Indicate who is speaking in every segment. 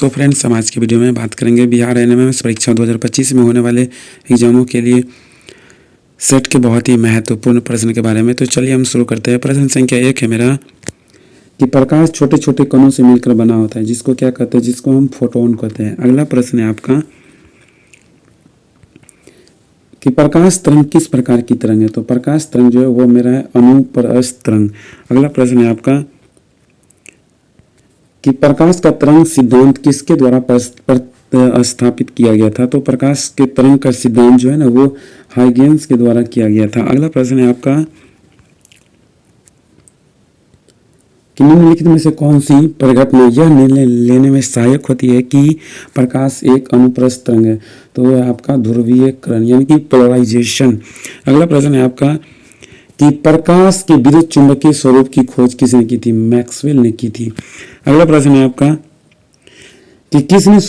Speaker 1: So friends, हम आज की वीडियो में बात करेंगे बिहार एनएमएमएस परीक्षा 2025 में होने वाले एग्जामों के लिए सेट के बहुत ही महत्वपूर्ण प्रश्न के बारे में। तो चलिए हम शुरू करते हैं। प्रश्न संख्या 1 है मेरा कि प्रकाश छोटे छोटे कणों से मिलकर बना होता है, जिसको क्या कहते हैं? जिसको हम फोटोन कहते हैं। अगला प्रश्न है आपका कि प्रकाश तरंग किस प्रकार की तरंग है? तो प्रकाश तरंग जो है वो मेरा है अनुप्रस्थ तरंग। अगला प्रश्न है आपका कि प्रकाश का तरंग सिद्धांत किसके द्वारा स्थापित किया गया था? तो प्रकाश के तरंग का सिद्धांत जो है ना वो हाइगेंस के द्वारा किया गया था। अगला प्रश्न है आपका कि निम्नलिखित में से कौन सी परिघटना यह निर्णय लेने में सहायक होती है कि प्रकाश एक अनुप्रस्थ तरंग है? तो वह आपका ध्रुवीयकरण यानी कि पोलराइजेशन। अगला प्रश्न है आपका कि प्रकाश के विद्युत चुंबकीय स्वरूप की खोज किसने की थी? मैक्सवेल ने की थी। अगला प्रश्न है आपका कि किसने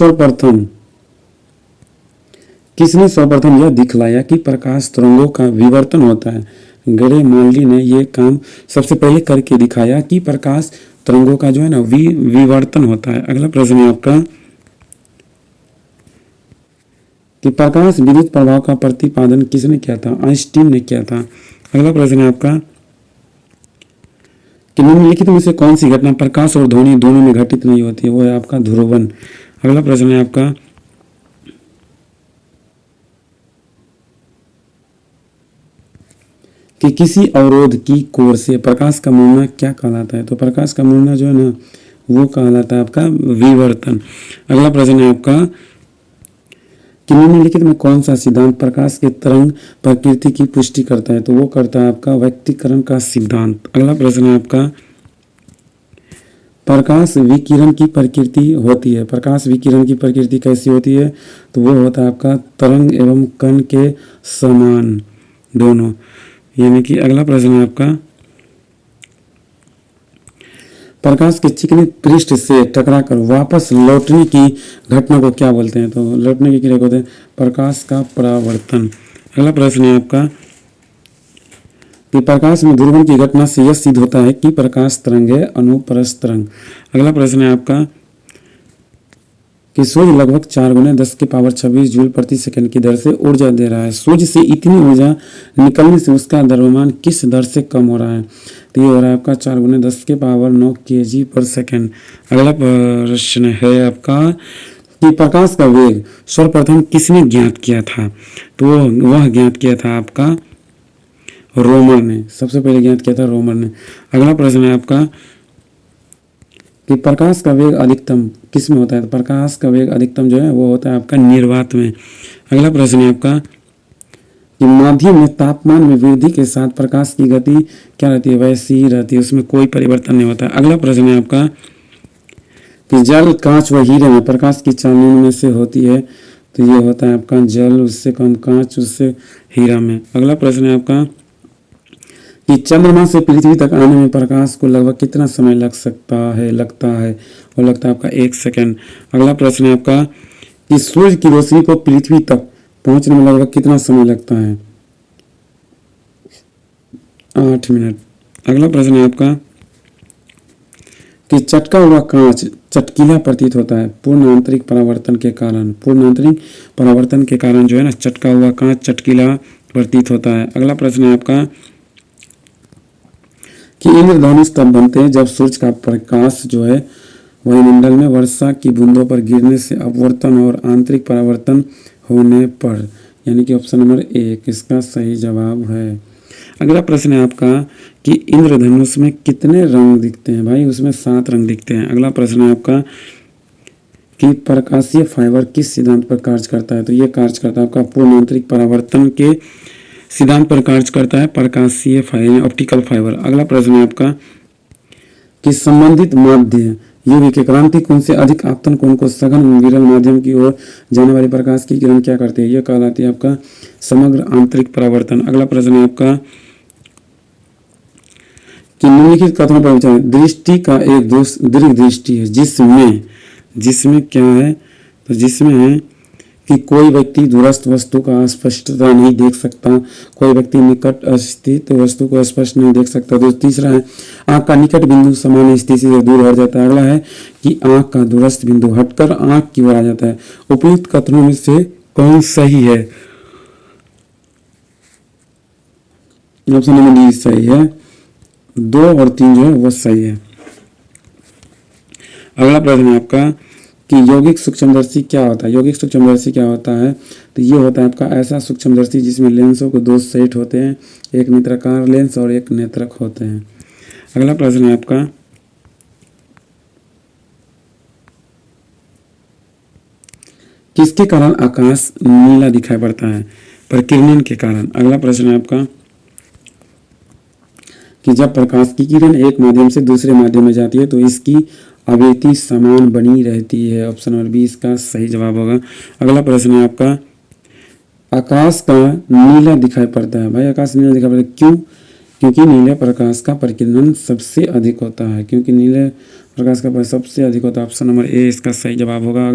Speaker 1: सर्वप्रथम यह दिखलाया कि प्रकाश तरंगों का विवर्तन होता है? गरे मार्ली ने यह काम सबसे पहले करके दिखाया कि प्रकाश तरंगों का जो है ना विवर्तन होता है। अगला प्रश्न है आपका कि प्रकाश विद्युत प्रभाव का प्रतिपादन किसने किया था? आइंस्टीन ने किया था। अगला प्रश्न है आपका कि निम्नलिखित में से कौन सी घटना प्रकाश और ध्वनि दोनों में घटित नहीं होती है? वो है आपका ध्रुवण। अगला प्रश्न है आपका कि किसी अवरोध की कोर से प्रकाश का मुड़ना क्या कहलाता है? तो प्रकाश का मुड़ना जो है ना वो कहलाता है आपका विवर्तन। अगला प्रश्न है आपका कि निम्नलिखित में कौन सा सिद्धांत प्रकाश के तरंग प्रकृति की पुष्टि करता है? तो वो करता है आपका व्यक्तीकरण का सिद्धांत। अगला प्रश्न है आपका प्रकाश विकिरण की प्रकृति होती है। प्रकाश विकिरण की प्रकृति कैसी होती है? तो वो होता है आपका तरंग एवं कण के समान दोनों, यानी कि अगला प्रश्न है आपका प्रकाश के चिकने पृष्ठ से टकराकर वापस लौटने की घटना को क्या बोलते हैं? तो लौटने की क्रिया को बोलते हैं प्रकाश का परावर्तन। अगला प्रश्न है आपका कि प्रकाश में ध्रुवण की घटना से यह सिद्ध होता है कि प्रकाश तरंग है अनुप्रस्थ तरंग। अगला प्रश्न है आपका कि सूर्य लगभग 4×10⁻26 जूल प्रति सेकंड की दर से ऊर्जा दे रहा है। सूर्य से इतनी ऊर्जा निकलने से उसका द्रव्यमान किस दर से कम हो रहा है? तो ये हो रहा है आपका 4×10⁹ kg/सेकंड। अगला प्रश्न है आपका कि प्रकाश का वेग सर्वप्रथम किसने ज्ञात किया था? तो वह ज्ञात किया था आपका रोमर ने, सबसे पहले ज्ञात किया था रोमर ने। अगला प्रश्न है आपका कि प्रकाश का वेग अधिकतम किस में होता है? तो प्रकाश का वेग अधिकतम जो है वो होता है आपका निर्वात में। अगला प्रश्न है आपका कि माध्यम में तापमान में वृद्धि के साथ प्रकाश की गति क्या रहती है? वैसी ही रहती है, उसमें कोई परिवर्तन नहीं होता। अगला प्रश्न है आपका कि जल, कांच व हीरे में प्रकाश की चालनी में से होती है? तो ये होता है आपका जल, उससे कम कांच, उससे हीरा में। अगला प्रश्न है आपका कि चंद्रमा से पृथ्वी तक आने में प्रकाश को लगभग कितना समय लगता है? वो लगता है आपका 1 सेकंड। अगला प्रश्न है आपका कि सूर्य की रोशनी को पृथ्वी तक पहुंचने में लगभग कितना समय लगता है? 8 मिनट। अगला प्रश्न है आपका कि चटका हुआ कांच चटकीला प्रतीत होता है पूर्ण आंतरिक परावर्तन के कारण। पूर्ण आंतरिक परावर्तन के कारण जो है ना चटका हुआ कांच चटकीला प्रतीत होता है। अगला प्रश्न है आपका कि इंद्रधनुष तब बनते हैं जब सूर्य का प्रकाश जो है वायुमंडल में वर्षा की बूंदों पर गिरने से अपवर्तन और आंतरिक परावर्तन होने पर, यानी कि ऑप्शन नंबर 1 इसका सही जवाब है। अगला प्रश्न है आपका कि इंद्रधनुष में कितने रंग दिखते हैं? भाई उसमें 7 रंग दिखते हैं। अगला प्रश्न है आपका कि प्रकाशीय फाइबर किस सिद्धांत पर कार्य करता है? तो ये कार्य करता है आपका पूर्ण आंतरिक परावर्तन के सिद्धांत पर कार्य करता है प्रकाशीय फाइबर, ऑप्टिकल फाइबर। अगला प्रश्न है आपका कि संबंधित माध्य यूवी के क्रांति कोण से अधिक आपतन कोण को सघन विरल माध्यम की ओर जाने वाली प्रकाश की किरण क्या करती है? यह कहलाती है आपका समग्र आंतरिक परावर्तन। अगला प्रश्न है आपका कि निम्नलिखित कथनों पर विचार। दृष्टि का एक दीर्घ दृष्टि है जिसमें क्या है? तो जिसमें है कि कोई व्यक्ति दूरस्थ वस्तु का स्पष्टता नहीं देख सकता, कोई व्यक्ति निकट स्थित वस्तु को स्पष्ट नहीं देख सकता। तो तीसरा है आंख का निकट बिंदु सामान्य स्थिति से दूर हट जाता है। अगला है कि आंख का दूरस्थ बिंदु हटकर आंख की ओर आ जाता है। उपयुक्त कथनों में से कौन सही है? ऑप्शन नंबर डी सही है, 2 और 3 जो है वो सही है। अगला प्रश्न है आपका कि यौगिक सूक्ष्मदर्शी क्या होता है? यौगिक सूक्ष्मदर्शी क्या होता है? तो ये होता है आपका ऐसा सूक्ष्मदर्शी जिसमें लेंसों के 2 सेट होते हैं, एक नेत्राकार लेंस और एक नेत्रक होते हैं। अगला प्रश्न है आपका किसके कारण आकाश नीला दिखाई पड़ता है? प्रकीर्णन के कारण। अगला प्रश्न है आपका कि जब प्रकाश की किरण एक माध्यम से दूसरे माध्यम में जाती है तो इसकी आवृत्ति समान बनी रहती है। ऑप्शन नंबर बी इसका सही जवाब होगा। अगला प्रश्न है आपका आकाश का नीला दिखाई पड़ता है। भाई आकाश नीला दिखाई पड़ता है क्यों? क्योंकि नीले प्रकाश का प्रकीर्णन सबसे अधिक होता है। क्योंकि नीले प्रकाश का सबसे अधिक होता है। ऑप्शन नंबर ए इसका सही जवाब होगा।